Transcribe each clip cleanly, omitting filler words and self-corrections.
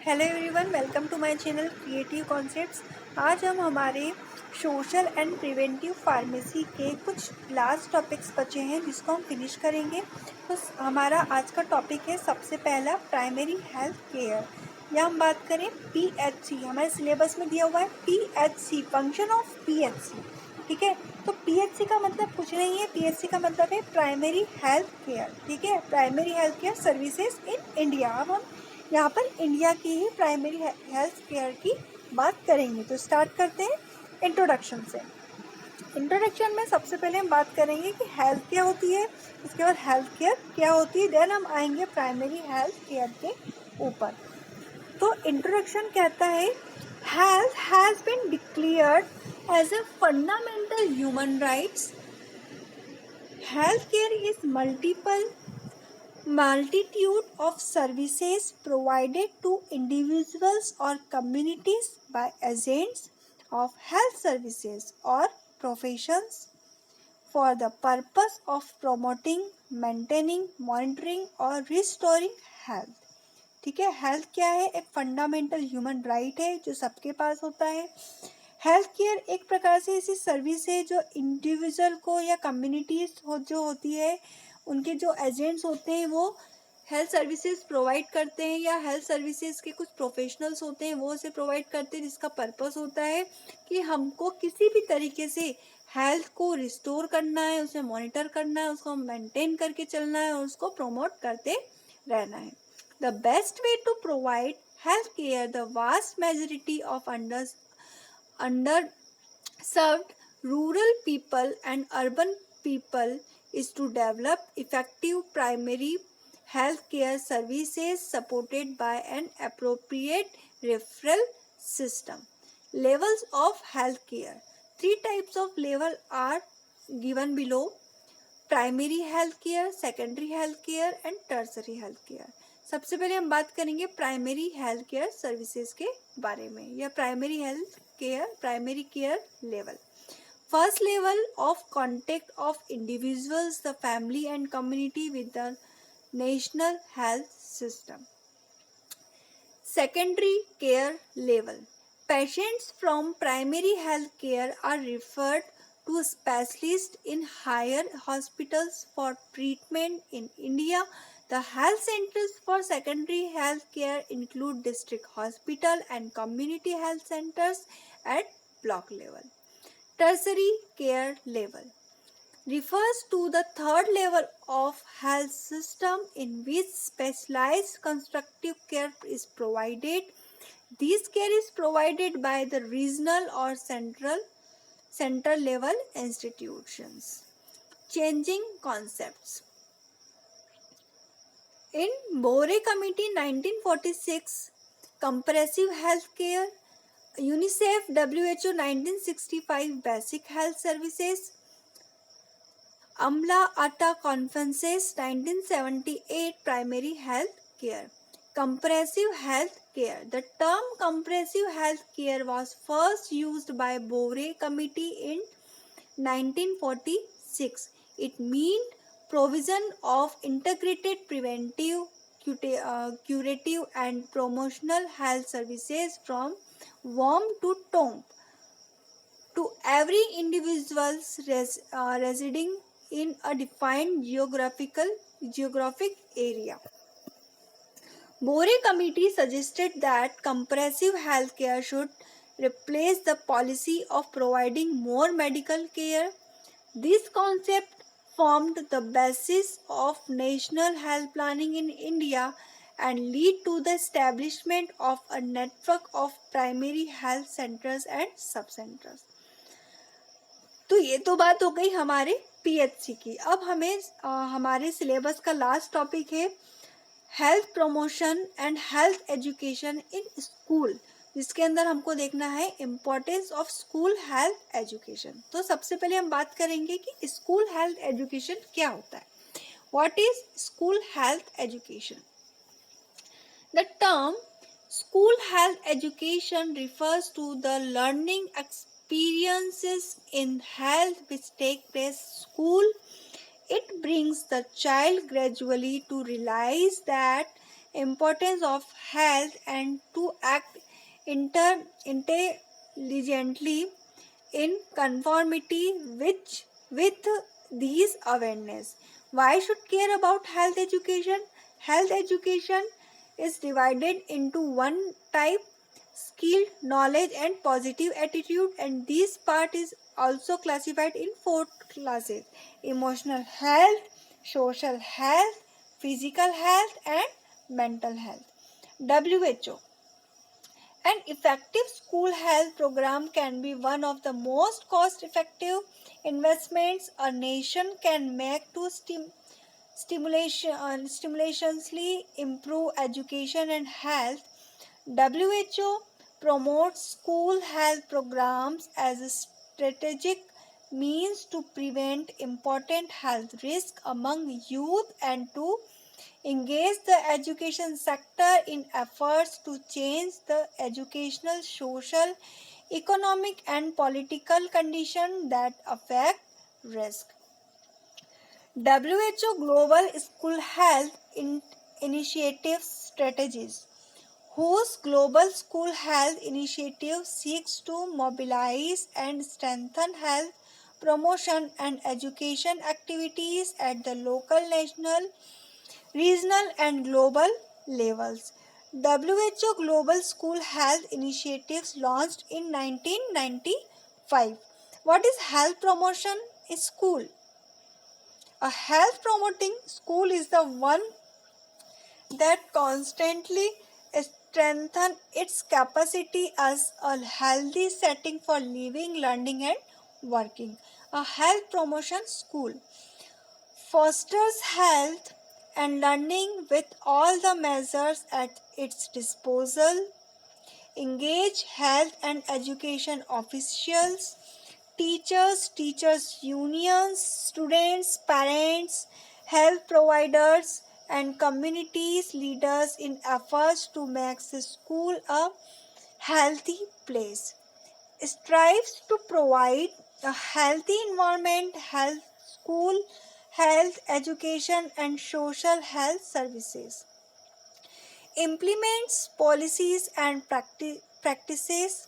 Hello everyone, welcome to my channel creative concepts. आज हम हमारे सोशल एंड प्रिवेंटिव फार्मेसी के कुछ लास्ट टॉपिक्स बचे हैं जिसको हम फिनिश करेंगे। तो हमारा आज का टॉपिक है सबसे पहला प्राइमरी हेल्थ केयर, या हम बात करें पीएचसी। हमारे सिलेबस में दिया हुआ है पीएचसी, फंक्शन ऑफ पीएचसी। ठीक है, तो पीएचसी का मतलब कुछ नहीं है, पीएचसी का मतलब है प्राइमरी हेल्थ केयर। ठीक है, primary health care services in India. अब हम यहाँ पर इंडिया की ही प्राइमरी हेल्थ केयर की बात करेंगे। तो स्टार्ट करते हैं इंट्रोडक्शन से। इंट्रोडक्शन में सबसे पहले हम बात करेंगे कि हेल्थ क्या होती है, उसके बाद हेल्थ केयर क्या होती है, देन हम आएंगे प्राइमरी हेल्थ केयर के ऊपर। तो इंट्रोडक्शन कहता है, health has been declared as a fundamental human rights. Health care is multitude of services provided to individuals or communities by agents of health services or professions for the purpose of promoting, maintaining, monitoring or restoring health. ठीक है, health क्या है? एक fundamental human right है जो सबके पास होता है। हेल्थ केयर एक प्रकार से ऐसी सर्विस है जो इंडिविजुअल को या कम्युनिटीज जो होती है, उनके जो एजेंट्स होते हैं वो हेल्थ सर्विसेज प्रोवाइड करते हैं, या हेल्थ सर्विसेज के कुछ प्रोफेशनल्स होते हैं वो उसे प्रोवाइड करते हैं, जिसका पर्पस होता है कि हमको किसी भी तरीके से हेल्थ को रिस्टोर करना है, उसे मॉनिटर करना है, उसको मेंटेन करके चलना है और उसको प्रमोट करते रहना है। The best way to provide health care the vast majority of underserved rural people and urban people is to develop effective primary health care services supported by an appropriate referral system. Levels of health care. Three types of level are given below: primary health care, secondary health care and tertiary health care. सबसे पहले हम बात करेंगे primary health care services के बारे में, या primary health care, primary care level. First level of contact of individuals, the family and community with the national health system. Secondary care level. Patients from primary health care are referred to specialists in higher hospitals for treatment in India. The health centers for secondary health care include district hospital and community health centers at block level. Tertiary care level refers to the third level of health system in which specialized constructive care is provided. This care is provided by the regional or center level institutions. Changing concepts. In Bore Committee 1946, Comprehensive Health Care, UNICEF WHO 1965 Basic Health Services, Amla Atta Conferences 1978 Primary Health Care. Comprehensive Health Care. The term comprehensive health care was first used by Bore Committee in 1946. It meant provision of integrated preventive, curative and promotional health services from womb to tomb to every individual's residing in a defined geographic area. Bore Committee suggested that comprehensive health care should replace the policy of providing more medical care. This concept formed the basis of national health planning in India and lead to the establishment of a network of primary health centers and subcenters. तो ये तो बात हो गई हमारे PHC की। अब हमें हमारे सिलेबस का लास्ट टॉपिक है health promotion and health education in school, जिसके अंदर हमको देखना है importance of school health education. तो सबसे पहले हम बात करेंगे कि स्कूल हेल्थ एजुकेशन क्या होता है। What is school health education? The term school health education refers to the learning experiences in health which take place at school. It brings the child gradually to realize that importance of health and to act intelligently in conformity with these awareness. Why should care about health education? Health education is divided into one type, skill, knowledge and positive attitude, and this part is also classified in four classes: emotional health, social health, physical health and mental health. WHO: an effective school health program can be one of the most cost effective investments a nation can make to stimulationally improve education and health. WHO promotes school health programs as a strategic means to prevent important health risks among youth and to engage the education sector in efforts to change the educational, social, economic, and political conditions that affect risk. WHO Global School Health Initiative Strategies, whose Global School Health Initiative seeks to mobilize and strengthen health promotion and education activities at the local, national, regional and global levels. WHO Global School Health Initiatives launched in 1995. What is health promotion in school? A health promoting school is the one that constantly strengthens its capacity as a healthy setting for living, learning and working. A health promotion school fosters health and learning with all the measures at its disposal, engage health and education officials, teachers, teachers' unions, students, parents, health providers, and communities leaders in efforts to make the school a healthy place. Strives to provide a healthy environment, health school, health education, and social health services. Implements policies and practices,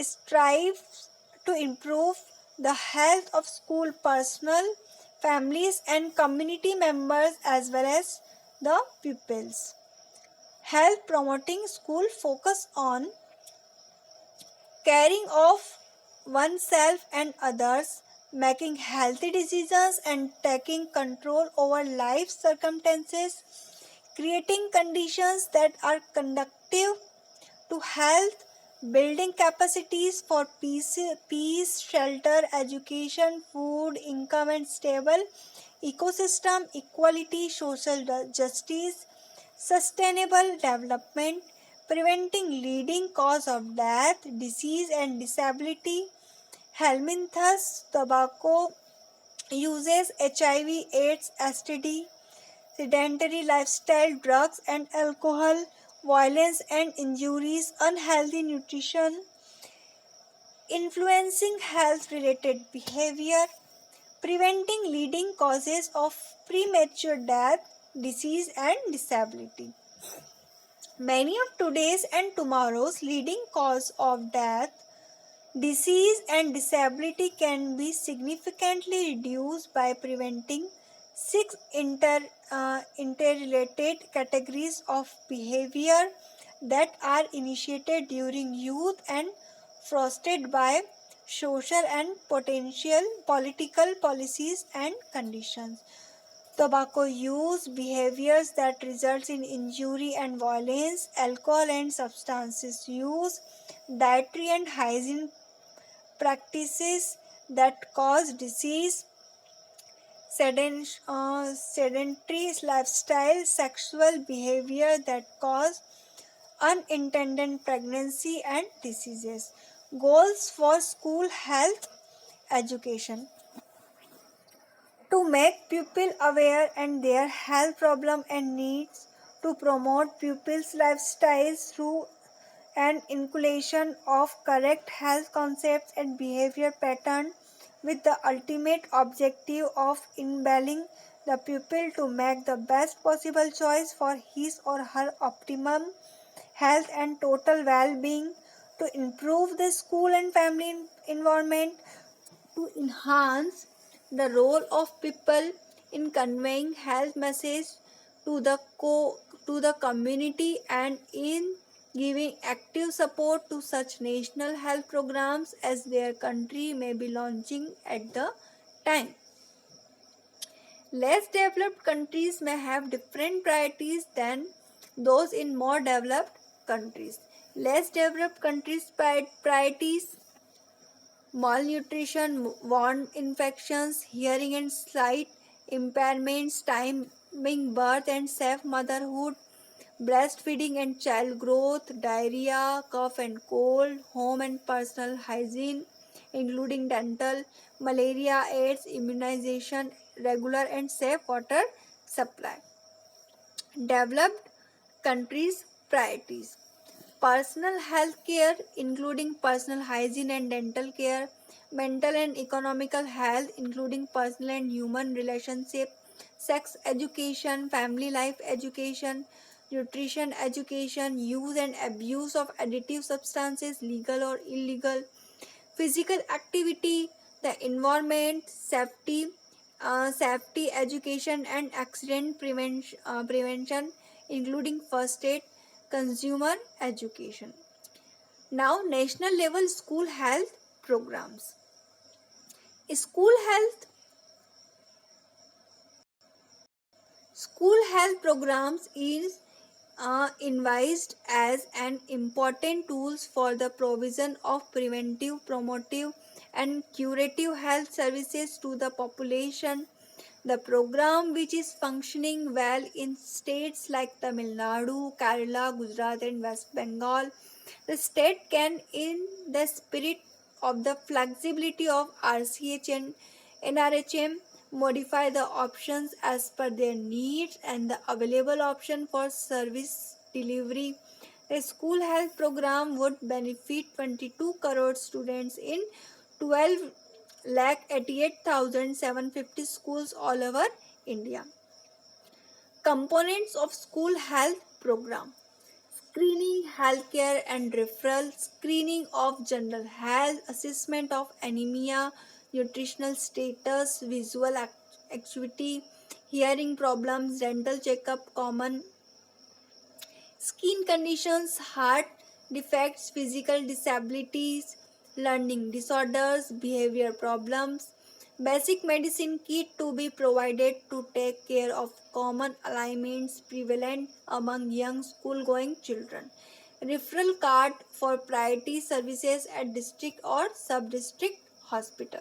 strives to improve the health of school personnel, families, and community members as well as the pupils. Health promoting school focus on caring of oneself and others, making healthy decisions and taking control over life circumstances, creating conditions that are conducive to health, building capacities for peace, shelter, education, food, income, and stable ecosystem, equality, social justice, sustainable development, preventing leading cause of death, disease, and disability, helminthus, tobacco uses, HIV/AIDS, STD, sedentary lifestyle, drugs and alcohol, violence and injuries, unhealthy nutrition, influencing health related behavior, preventing leading causes of premature death, disease, and disability. Many of today's and tomorrow's leading cause of death, disease, and disability can be significantly reduced by preventing six interrelated categories of behavior that are initiated during youth and fostered by social and potential political policies and conditions. Tobacco use, behaviors that result in injury and violence, alcohol and substances use, dietary and hygiene practices that cause disease, sedentary lifestyle, sexual behavior that cause unintended pregnancy and diseases. Goals for school health education: to make pupils aware and their health problem and needs, to promote pupils' lifestyles through an inculcation of correct health concepts and behavior patterns with the ultimate objective of enabling the pupil to make the best possible choice for his or her optimum health and total well-being, to improve the school and family environment, to enhance the role of people in conveying health message to the community, and in giving active support to such national health programs as their country may be launching at the time. Less developed countries may have different priorities than those in more developed countries. Less developed countries' priorities: malnutrition, wound infections, hearing and sight impairments, timing birth and safe motherhood, breastfeeding and child growth, diarrhea, cough and cold, home and personal hygiene, including dental, malaria, AIDS, immunization, regular and safe water supply. Developed countries' priorities: personal health care, including personal hygiene and dental care; mental and economical health, including personal and human relationship; sex education, family life education; nutrition education; use and abuse of additive substances, legal or illegal; physical activity; the environment; safety education and accident prevention, including first aid; consumer education. Now, national level school health programs. School health School health programs is envisaged as an important tools for the provision of preventive, promotive, and curative health services to the population. The program, which is functioning well in states like Tamil Nadu, Kerala, Gujarat, and West Bengal, the state can, in the spirit of the flexibility of RCH and NRHM, modify the options as per their needs and the available option for service delivery. The school health program would benefit 22 crore students in 12,88,750 schools all over India. Components of school health program: screening, healthcare and referral; screening of general health, assessment of anemia, nutritional status, visual acuity, hearing problems, dental checkup, common skin conditions, heart defects, physical disabilities, learning disorders, behavior problems; basic medicine kit to be provided to take care of common ailments prevalent among young school going children; referral card for priority services at district or sub district hospital;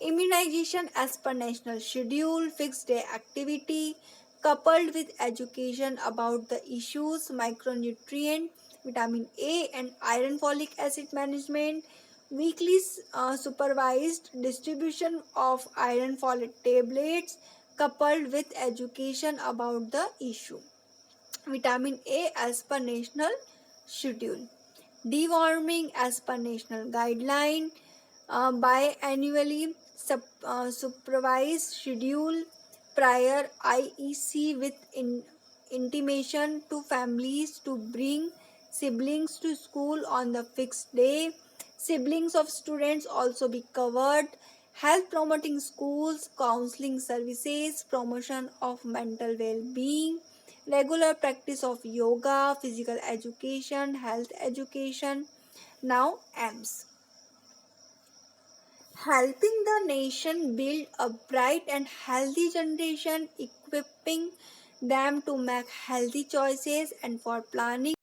immunization as per national schedule; fixed day activity coupled with education about the issues, micronutrient, vitamin A and iron folic acid management; weekly supervised distribution of iron folate tablets coupled with education about the issue, vitamin A as per national schedule; deworming as per national guideline, biannually supervised schedule, prior IEC with intimation to families to bring siblings to school on the fixed day; siblings of students also be covered; health promoting schools, counseling services, promotion of mental well-being, regular practice of yoga, physical education, health education. Now, AIMS: helping the nation build a bright and healthy generation, equipping them to make healthy choices, and for planning